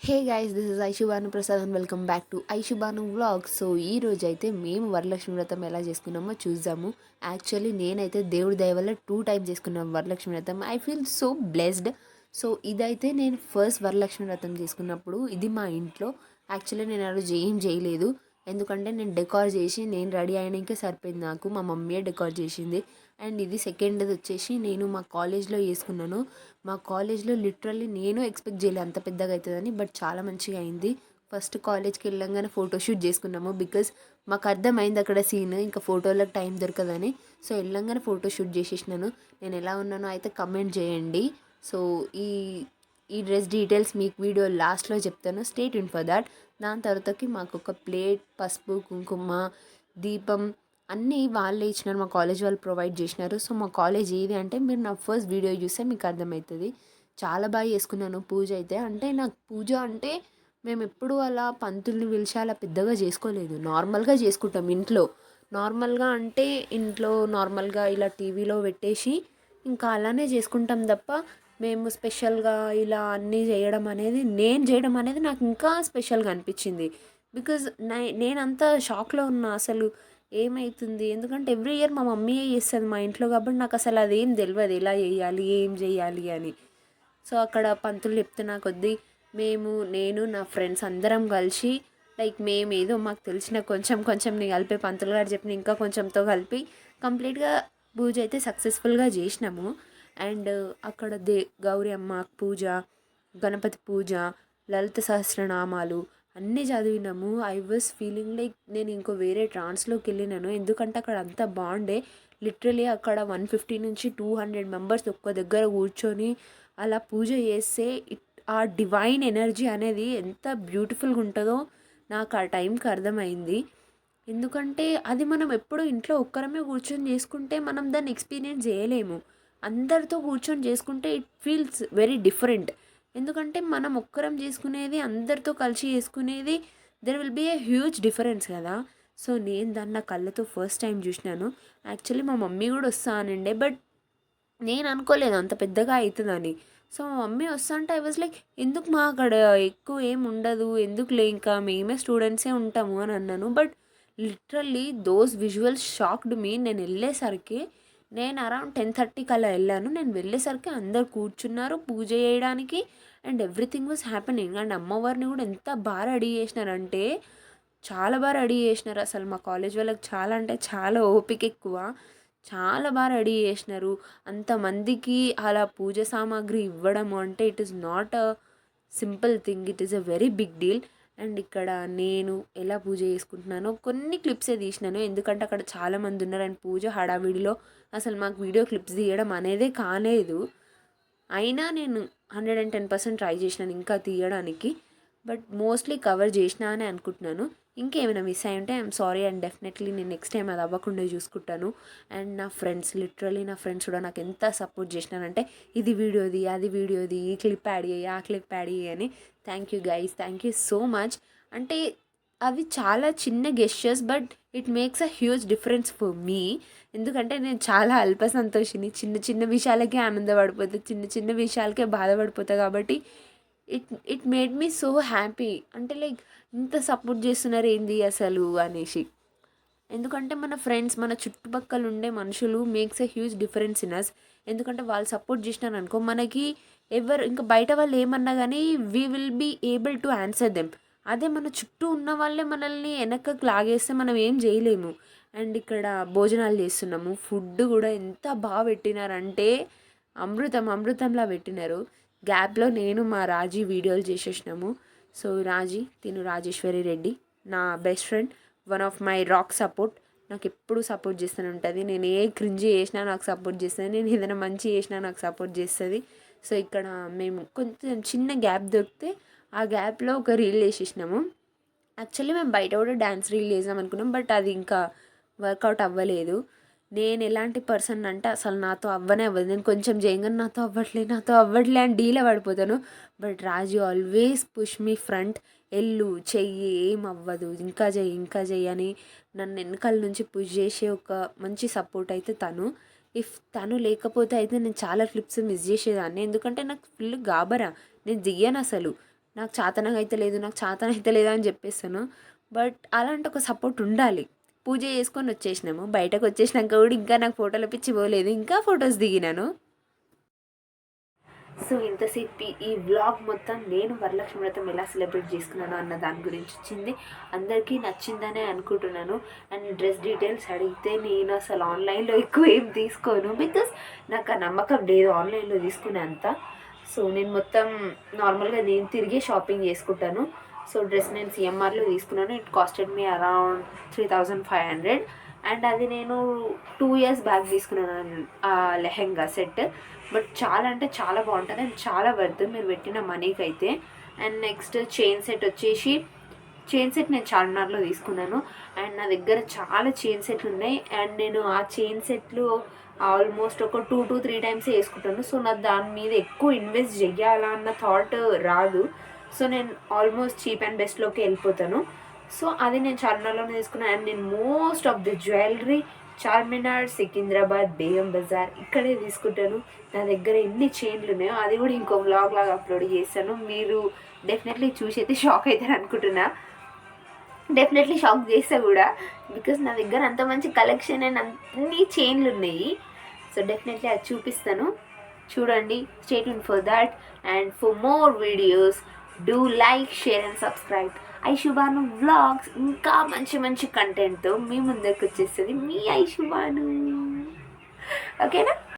Hey guys, this is Aishubanu Prasad and welcome back to Aishubanu vlog. So ఈ రోజు అయితే మేము వరలక్ష్మి వ్రతం ఎలా చేసుకున్నామో చూద్దాము. యాక్చువల్లీ నేనైతే దేవుడి దయ వల్ల 2 టైమ్స్ చేసుకున్నాం వరలక్ష్మి వ్రతం. I feel so blessed. So ఇదైతే నేను ఫస్ట్ వరలక్ష్మి వ్రతం చేసుకున్నప్పుడు ఇది మా ఇంట్లో. యాక్చువల్లీ నేను ఆ రోజు ఏం చేయలేదు, ఎందుకంటే నేను డెకార్ చేసి నేను రెడీ అయినాకే సరిపోయింది. నాకు మా మమ్మీయే డెకార్ చేసింది. అండ్ ఇది సెకండ్ది వచ్చేసి నేను మా కాలేజ్లో వేసుకున్నాను. మా కాలేజ్లో లిటరల్లీ నేను ఎక్స్పెక్ట్ చేయలేదు అంత పెద్దగా అవుతుందని, బట్ చాలా మంచిగా అయింది. ఫస్ట్ కాలేజ్కి వెళ్ళంగానే ఫోటోషూట్ చేసుకున్నాము, బికాజ్ మాకు అర్థమైంది అక్కడ సీన్ ఇంకా ఫోటోలకు టైం దొరకదని. సో వెళ్ళంగానే ఫోటోషూట్ చేసేసినాను. నేను ఎలా ఉన్నానో అయితే కమెంట్ చేయండి. సో ఈ ఈ డ్రెస్ డీటెయిల్స్ మీకు వీడియో లాస్ట్లో చెప్తాను, స్టే ట్యూన్ ఫర్ దాట్. దాని తర్వాతకి మాకు ఒక ప్లేట్, పసుపు, కుంకుమ, దీపం అన్నీ వాళ్ళే ఇచ్చినారు, మా కాలేజ్ వాళ్ళు ప్రొవైడ్ చేసినారు. సో మా కాలేజ్ ఏది అంటే మీరు నా ఫస్ట్ వీడియో చూస్తే మీకు అర్థమవుతుంది. చాలా బాగా చేసుకున్నాను పూజ అయితే. అంటే నాకు పూజ అంటే మేము ఎప్పుడు అలా పంతుల్ని పిలిచి అలా పెద్దగా చేసుకోలేదు, నార్మల్గా చేసుకుంటాం ఇంట్లో. నార్మల్గా అంటే ఇంట్లో నార్మల్గా ఇలా టీవీలో పెట్టేసి ఇంకా అలానే చేసుకుంటాం తప్ప మేము స్పెషల్గా ఇలా అన్నీ చేయడం అనేది, నేను చేయడం అనేది నాకు ఇంకా స్పెషల్గా అనిపించింది. బికాజ్ నేనంతా షాక్లో ఉన్నా అసలు ఏమవుతుంది, ఎందుకంటే ఎవ్రీ ఇయర్ మా మమ్మీయే చేస్తుంది మా ఇంట్లో, కాబట్టి నాకు అసలు అదేం తెలియదు ఎలా చేయాలి ఏం చేయాలి అని. సో అక్కడ పంతులు చెప్తున్నా కొద్దీ నేను నా ఫ్రెండ్స్ అందరం కలిసి లైక్ మేము ఏదో మాకు తెలిసిన కొంచెం కొంచెంని కలిపి పంతులు గారు చెప్పిన ఇంకా కొంచెంతో కలిపి కంప్లీట్గా పూజ అయితే సక్సెస్ఫుల్గా చేసినాము. అండ్ అక్కడ గౌరీ అమ్మ పూజ, గణపతి పూజ, లలిత సహస్రనామాలు అన్నీ చదివినాము. ఐ వాజ్ ఫీలింగ్ లైక్ నేను ఇంకో వేరే ట్రాన్స్లోకి వెళ్ళినాను, ఎందుకంటే అక్కడ అంతా బాగుండే. లిటరలీ అక్కడ 150 నుంచి 200 మెంబర్స్ ఒక్క దగ్గర కూర్చొని అలా పూజ చేస్తే ఆ డివైన్ ఎనర్జీ అనేది ఎంత బ్యూటిఫుల్గా ఉంటుందో నాకు ఆ టైంకి అర్థమైంది. ఎందుకంటే అది మనం ఎప్పుడు ఇంట్లో ఒక్కరమే కూర్చొని చేసుకుంటే మనం దాన్ని ఎక్స్పీరియన్స్ చేయలేము. అందరితో కూర్చొని చేసుకుంటే ఇట్ ఫీల్స్ వెరీ డిఫరెంట్. ఎందుకంటే మనం ఒక్కరం చేసుకునేది అందరితో కలిసి చేసుకునేది, there will be a huge difference కదా. సో నేను దాన్ని నా కళ్ళతో ఫస్ట్ టైం చూసినాను. యాక్చువల్లీ మా మమ్మీ కూడా వస్తా అనండే, బట్ నేను అనుకోలేదు అంత పెద్దగా అవుతుందని. సో మా మమ్మీ వస్తా అంటే ఐ వాజ్ లైక్ ఎందుకు మా అక్కడ ఎక్కువ ఏం ఉండదు, ఎందుకులే ఇంకా మేమే స్టూడెంట్సే ఉంటాము అని అన్నాను. But literally those visuals shocked me. నేను వెళ్ళేసరికి నేను అరౌండ్ 10:30 అలా వెళ్ళాను. నేను వెళ్ళేసరికి అందరు కూర్చున్నారు పూజ చేయడానికి and everything was happening. And అమ్మవారిని కూడా ఎంత బాగా రెడీ చేసినారంటే చాలా బాగా రెడీ చేసినారు. అసలు మా కాలేజ్ వాళ్ళకి చాలా అంటే చాలా ఓపిక ఎక్కువ. చాలా బాగా రెడీ చేసినారు. అంతమందికి అలా పూజ సామాగ్రి ఇవ్వడము అంటే it is not a simple thing, it is a very big deal. And ఇక్కడ నేను ఎలా పూజ చేసుకుంటున్నానో కొన్ని క్లిప్సే తీసినాను, ఎందుకంటే అక్కడ చాలామంది ఉన్నారు అండ్ పూజ హడావిడిలో అసలు మాకు వీడియో క్లిప్స్ తీయడం అనేదే కాలేదు. అయినా నేను 110% ట్రై చేసినాను ఇంకా తీయడానికి, బట్ మోస్ట్లీ కవర్ చేసినా అని అనుకుంటున్నాను. ఇంకేమైనా మిస్ అయి ఉంటే ఐఎమ్ సారీ అండ్ డెఫినెట్లీ నేను నెక్స్ట్ టైం అది అవ్వకుండా చూసుకుంటాను. అండ్ నా ఫ్రెండ్స్, లిటరలీ నా ఫ్రెండ్స్ కూడా నాకు ఎంత సపోర్ట్ చేసినారంటే ఇది వీడియోది, అది వీడియోది, ఈ క్లిప్ యాడ్ చేయి, ఆ క్లిప్ యాడ్ చేయి అని. Thank you guys, thank you so much. అంటే అవి చాలా చిన్న gestures, but it makes a huge difference for me. ఎందుకంటే నేను చాలా అల్ప సంతోషిని, చిన్న చిన్న విషయాలకే ఆనందపడిపోతా, చిన్న చిన్న విషయాలకే బాధపడిపోతా. కాబట్టి it made me so happy. అంటే లైక్ ఇంత సపోర్ట్ చేస్తున్నారు ఏంది అసలు అనేసి. ఎందుకంటే మన ఫ్రెండ్స్, మన చుట్టుపక్కల ఉండే మనుషులు makes a huge difference in us. ఎందుకంటే వాళ్ళు సపోర్ట్ చేసినారు అనుకో మనకి ఎవరు ఇంకా బయట వాళ్ళు ఏమన్నా కానీ we will be able to answer them. అదే మన చుట్టూ ఉన్న వాళ్ళే మనల్ని వెనక్కకు లాగేస్తే మనం ఏం చేయలేము. అండ్ ఇక్కడ భోజనాలు చేస్తున్నాము, ఫుడ్ కూడా ఎంత బాగా పెట్టినారంటే అమృతం అమృతంలా పెట్టినారు. గ్యాప్లో నేను మా రాజీ వీడియోలు చేసేసినాము. సో రాజీ తిను రాజేశ్వరి రెడ్డి నా best friend, one of my rock support. నాకు ఎప్పుడు సపోర్ట్ చేస్తూనే ఉంటుంది. నేను ఏ క్రింజి చేసినా నాకు సపోర్ట్ చేస్తుంది, నేను ఏదైనా మంచి చేసినా నాకు సపోర్ట్ చేస్తుంది. సో ఇక్కడ మేము కొంచెం చిన్న గ్యాప్ దొరికితే ఆ గ్యాప్లో ఒక రీల్ వేసేసినాము. యాక్చువల్లీ మేము బయట కూడా డ్యాన్స్ రీల్ వేసాం అనుకున్నాం, బట్ అది ఇంకా వర్కౌట్ అవ్వలేదు. నేను ఎలాంటి పర్సన్ అంటే అసలు నాతో అవ్వనే అవ్వదు. నేను కొంచెం చేయగానే నాతో అవ్వట్లే అని డీలే పడిపోతాను. But Raju always push me front, ఎల్లు చెయ్యి ఏం అవ్వదు, ఇంకా చెయ్యి అని నన్ను వెనకాల నుంచి పుష్ చేసే ఒక మంచి సపోర్ట్ అయితే తను. ఇఫ్ తను లేకపోతే అయితే నేను చాలా క్లిప్స్ మిస్ చేసేదాన్ని, ఎందుకంటే నాకు ఫుల్ గాబరా, నేను దియ్యను అసలు. నాకు చేతనైతే లేదు, నాకు చేతనైతే లేదు అని చెప్పేస్తాను. బట్ అలాంటి ఒక సపోర్ట్ ఉండాలి. పూజ చేసుకొని వచ్చేసినాము, బయటకు వచ్చేసినాక కూడా ఇంకా నాకు ఫోటోలు పిచ్చి పోలేదు, ఇంకా ఫొటోస్ దిగినాను. సో ఇంతసేపు ఈ వ్లాగ్ మొత్తం నేను వరలక్ష్మి వ్రతం ఎలా సెలబ్రేట్ చేసుకున్నాను అన్న దాని గురించి వచ్చింది. అందరికీ నచ్చిందనే అనుకుంటున్నాను. అండ్ డ్రెస్ డీటెయిల్స్ అడిగితే నేను అసలు ఆన్లైన్లో ఎక్కువ ఏం తీసుకోను, బికాస్ నాకు ఆ నమ్మకం లేదు ఆన్లైన్లో తీసుకునే అంత. సో నేను మొత్తం నార్మల్గా నేను తిరిగే షాపింగ్ చేసుకుంటాను. సో డ్రెస్ నేను సిఎంఆర్లో తీసుకున్నాను. It costed me around 3500. And అది నేను 2 years బ్యాక్ తీసుకున్నాను ఆ లెహెంగా సెట్. బట్ చాలా అంటే చాలా బాగుంటుంది అండ్ చాలా వర్త్ మీరు పెట్టిన మనీకి అయితే. అండ్ నెక్స్ట్ చైన్ సెట్ వచ్చేసి, చైన్ సెట్ నేను చార్మినార్లో తీసుకున్నాను. అండ్ నా దగ్గర చాలా చైన్ సెట్లు ఉన్నాయి. అండ్ నేను ఆ చైన్ సెట్లు ఆల్మోస్ట్ ఒక 2 to 3 times వేసుకుంటాను. సో నాకు దాని మీద ఎక్కువ ఇన్వెస్ట్ చెయ్యాలన్న థాట్ రాదు. సో నేను ఆల్మోస్ట్ చీప్ అండ్ బెస్ట్లోకి వెళ్ళిపోతాను. సో అది నేను చార్మినార్లోనే తీసుకున్నాను. అండ్ నేను most of the jewellery Charminar, Secunderabad, Begum Bazaar ఇక్కడే తీసుకుంటాను. నా దగ్గర ఎన్ని చైన్లు ఉన్నాయో అది కూడా ఇంకో వ్లాగ్ లాగా అప్లోడ్ చేస్తాను. మీరు డెఫినెట్లీ చూసి అయితే షాక్ అవుతారు అనుకుంటున్నా. డెఫినెట్లీ షాక్ చేస్తా కూడా, బికాస్ నా దగ్గర అంత మంచి కలెక్షన్ అండ్ అన్ని చైన్లు ఉన్నాయి. సో డెఫినెట్లీ అది చూపిస్తాను, చూడండి. Stay tune for that. And for more videos do like, share and subscribe. Aishubanu vlogs ఇంకా మంచి మంచి కంటెంట్తో మీ ముందరికి వచ్చేస్తుంది మీ ఐషుబాను. ఓకేనా?